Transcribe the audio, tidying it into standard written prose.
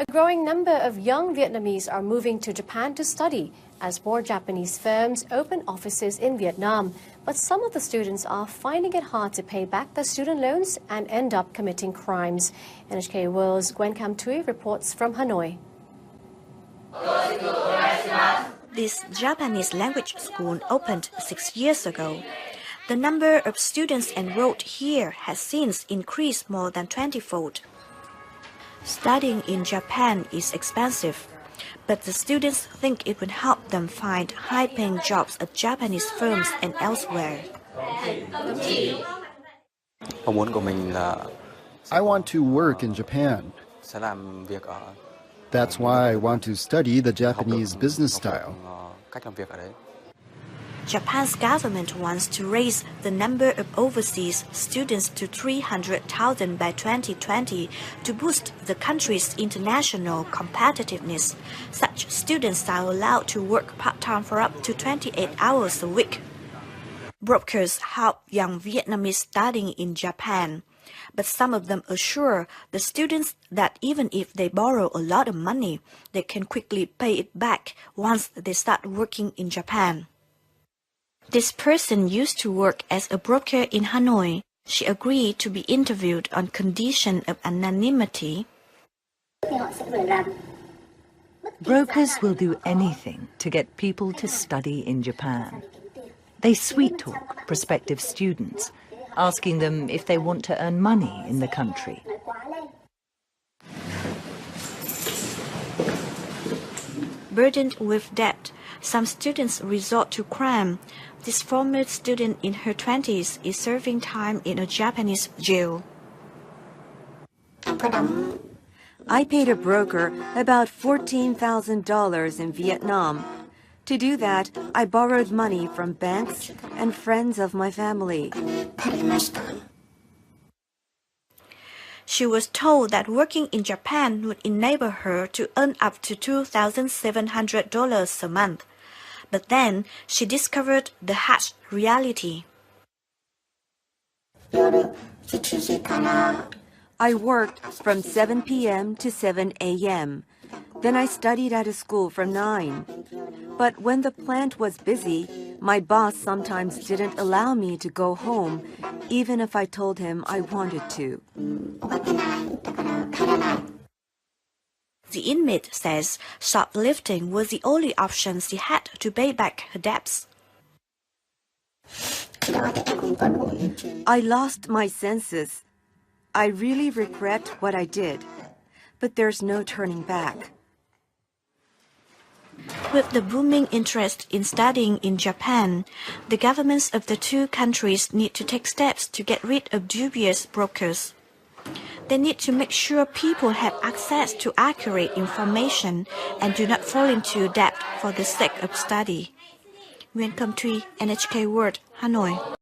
A growing number of young Vietnamese are moving to Japan to study as more Japanese firms open offices in Vietnam. But some of the students are finding it hard to pay back their student loans and end up committing crimes. NHK World's Gwen Cam Thuy reports from Hanoi. This Japanese language school opened 6 years ago. The number of students enrolled here has since increased more than 20-fold. Studying in Japan is expensive, but the students think it would help them find high-paying jobs at Japanese firms and elsewhere. I want to work in Japan. That's why I want to study the Japanese business style. Japan's government wants to raise the number of overseas students to 300,000 by 2020 to boost the country's international competitiveness. Such students are allowed to work part-time for up to 28 hours a week. Brokers help young Vietnamese studying in Japan, but some of them assure the students that even if they borrow a lot of money, they can quickly pay it back once they start working in Japan. This person used to work as a broker in Hanoi. She agreed to be interviewed on condition of anonymity. Brokers will do anything to get people to study in Japan. They sweet-talk prospective students, asking them if they want to earn money in the country. Burdened with debt, some students resort to crime. This former student in her 20s is serving time in a Japanese jail. I paid a broker about $14,000 in Vietnam. To do that, I borrowed money from banks and friends of my family. She was told that working in Japan would enable her to earn up to $2,700 a month. But then she discovered the harsh reality. I worked from 7 p.m. to 7 a.m. Then I studied at a school from 9. But when the plant was busy, my boss sometimes didn't allow me to go home, even if I told him I wanted to. The inmate says shoplifting was the only option she had to pay back her debts. I lost my senses. I really regret what I did, but there's no turning back. With the booming interest in studying in Japan, the governments of the two countries need to take steps to get rid of dubious brokers. They need to make sure people have access to accurate information and do not fall into debt for the sake of study. Gwen Cam Thuy, NHK World, Hanoi.